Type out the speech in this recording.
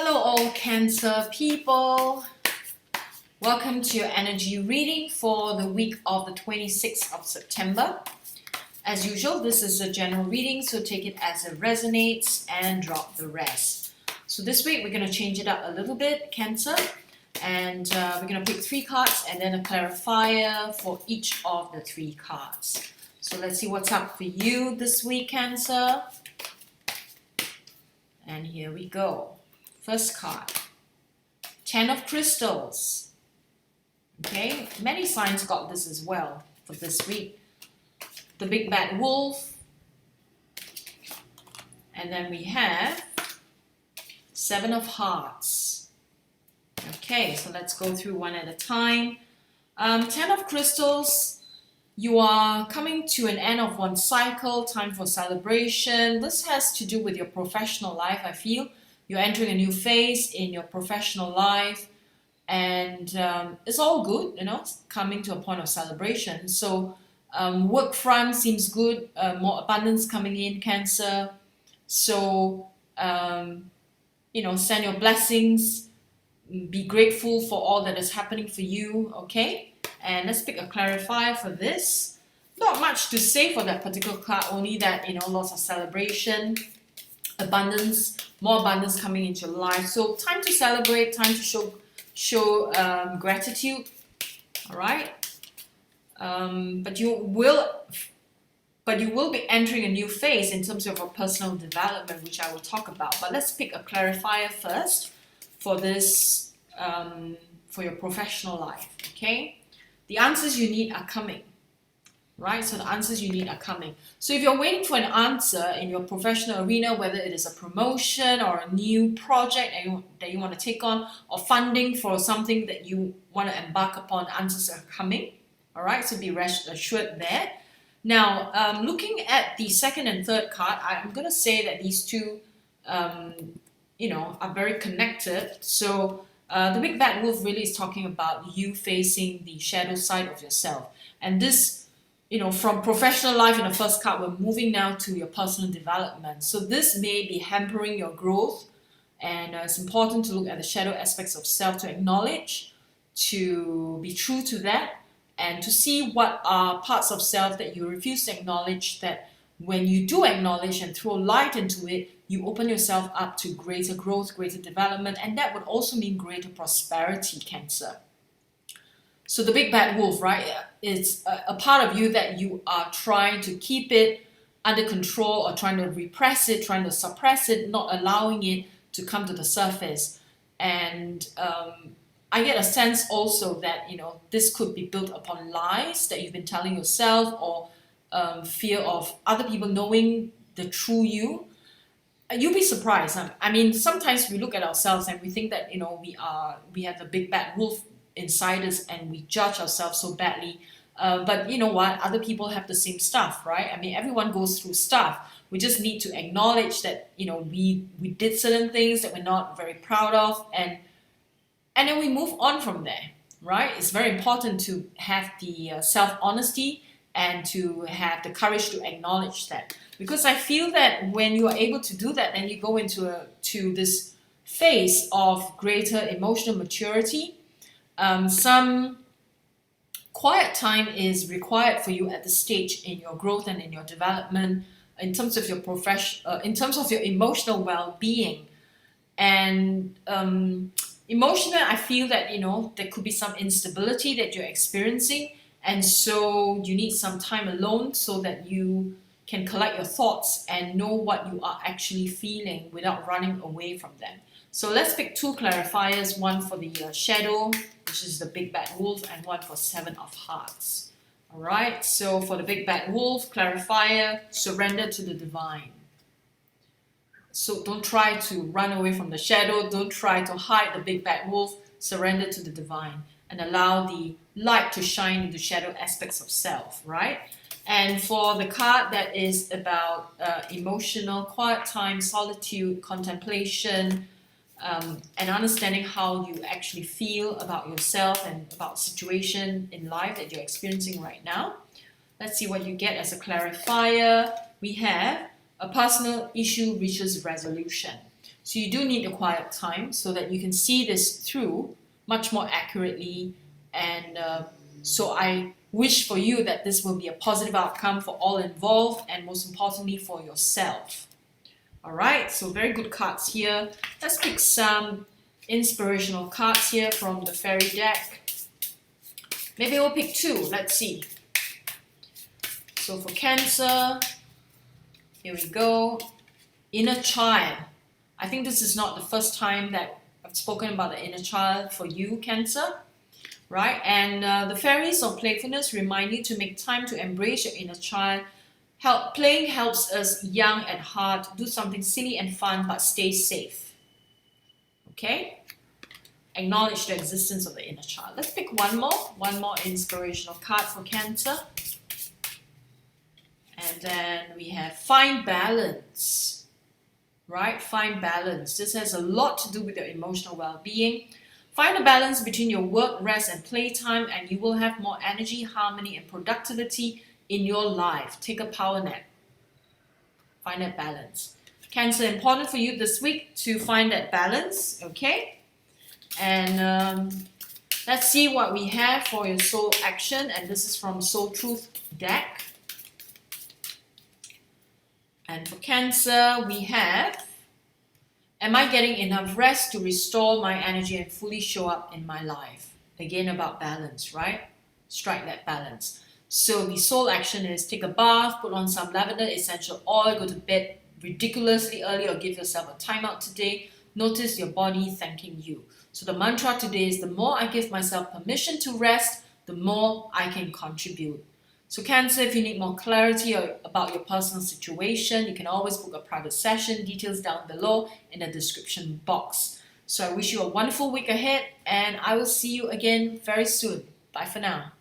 Hello all Cancer people. Welcome to your energy reading for the week of the 26th of September. As usual, this is a general reading, so take it as it resonates and drop the rest. So this week we're going to change it up a little bit, Cancer, and we're going to pick 3 cards and then a clarifier for each of the 3 cards. So let's see what's up for you this week, Cancer. And here we go. First card, 10 of Crystals. Okay, many signs got this as well for this week. The Big Bad Wolf. And then we have 7 of Hearts. Okay, so let's go through one at a time. 10 of Crystals. You are coming to an end of one cycle, time for celebration. This has to do with your professional life, I feel. You're entering a new phase in your professional life, and it's all good, you know, it's coming to a point of celebration. So work front seems good, more abundance coming in, Cancer. So, you know, send your blessings, be grateful for all that is happening for you, okay? And let's pick a clarifier for this. Not much to say for that particular card, only that, you know, lots of celebration, abundance, more abundance coming into your life. So time to celebrate, time to show gratitude. All right. But you will be entering a new phase in terms of your personal development, which I will talk about. But let's pick a clarifier first for this, for your professional life. Okay. The answers you need are coming. Right, so the answers you need are coming. So if you're waiting for an answer in your professional arena, whether it is a promotion or a new project that you want to take on, or funding for something that you want to embark upon, answers are coming. All right, so be rest assured there. Now, looking at the second and third card, I'm going to say that these two, you know, are very connected. So the Big Bad Wolf really is talking about you facing the shadow side of yourself, and this, you know, from professional life in the first card, we're moving now to your personal development. So this may be hampering your growth, and it's important to look at the shadow aspects of self to acknowledge, to be true to that, and to see what are parts of self that you refuse to acknowledge, that when you do acknowledge and throw light into it, you open yourself up to greater growth, greater development, and that would also mean greater prosperity, Cancer. So the Big Bad Wolf, right, it's a part of you that you are trying to keep it under control, or trying to repress it, trying to suppress it, not allowing it to come to the surface. And I get a sense also that, you know, this could be built upon lies that you've been telling yourself, or fear of other people knowing the true you. You'll be surprised. I mean, sometimes we look at ourselves and we think that, you know, we have the Big Bad Wolf inside us, and we judge ourselves so badly. But you know what? Other people have the same stuff, right? I mean, everyone goes through stuff. We just need to acknowledge that, you know, we did certain things that we're not very proud of, and then we move on from there, right? It's very important to have the self-honesty and to have the courage to acknowledge that, because I feel that when you are able to do that, then you go into this phase of greater emotional maturity. Some quiet time is required for you at this stage in your growth and in your development, in terms of your in terms of your emotional well-being. And emotional, I feel that, you know, there could be some instability that you're experiencing, and so you need some time alone so that you can collect your thoughts and know what you are actually feeling without running away from them. So let's pick 2 clarifiers, one for the shadow, which is the Big Bad Wolf, and one for 7 of Hearts. All right, so for the Big Bad Wolf, clarifier, surrender to the divine. So don't try to run away from the shadow, don't try to hide the Big Bad Wolf, surrender to the divine, and allow the light to shine into shadow aspects of self, right? And for the card that is about emotional quiet time, solitude, contemplation, and understanding how you actually feel about yourself and about situation in life that you're experiencing right now. Let's see what you get as a clarifier. We have a personal issue reaches resolution. So you do need a quiet time so that you can see this through much more accurately. And so I wish for you that this will be a positive outcome for all involved and most importantly for yourself. Alright, so very good cards here. Let's pick some inspirational cards here from the fairy deck. Maybe we'll pick two. Let's see. So for Cancer, here we go. Inner child. I think this is not the first time that I've spoken about the inner child for you, Cancer. Right? And the fairies of playfulness remind you to make time to embrace your inner child. Playing helps us young at heart do something silly and fun, but stay safe. Okay? Acknowledge the existence of the inner child. Let's pick one more inspirational card for Cancer. And then we have find balance. Right? Find balance. This has a lot to do with your emotional well-being. Find a balance between your work, rest, and playtime, and you will have more energy, harmony, and productivity in your life. Take a power nap. Find that balance. Cancer, important for you this week to find that balance, okay? And let's see what we have for your soul action, and this is from Soul Truth deck. And for Cancer, we have, am I getting enough rest to restore my energy and fully show up in my life? Again, about balance, right? Strike that balance. So the soul action is take a bath, put on some lavender essential oil, go to bed ridiculously early or give yourself a timeout today. Notice your body thanking you. So the mantra today is the more I give myself permission to rest, the more I can contribute. So Cancer, if you need more clarity about your personal situation, you can always book a private session. Details down below in the description box. So I wish you a wonderful week ahead and I will see you again very soon. Bye for now.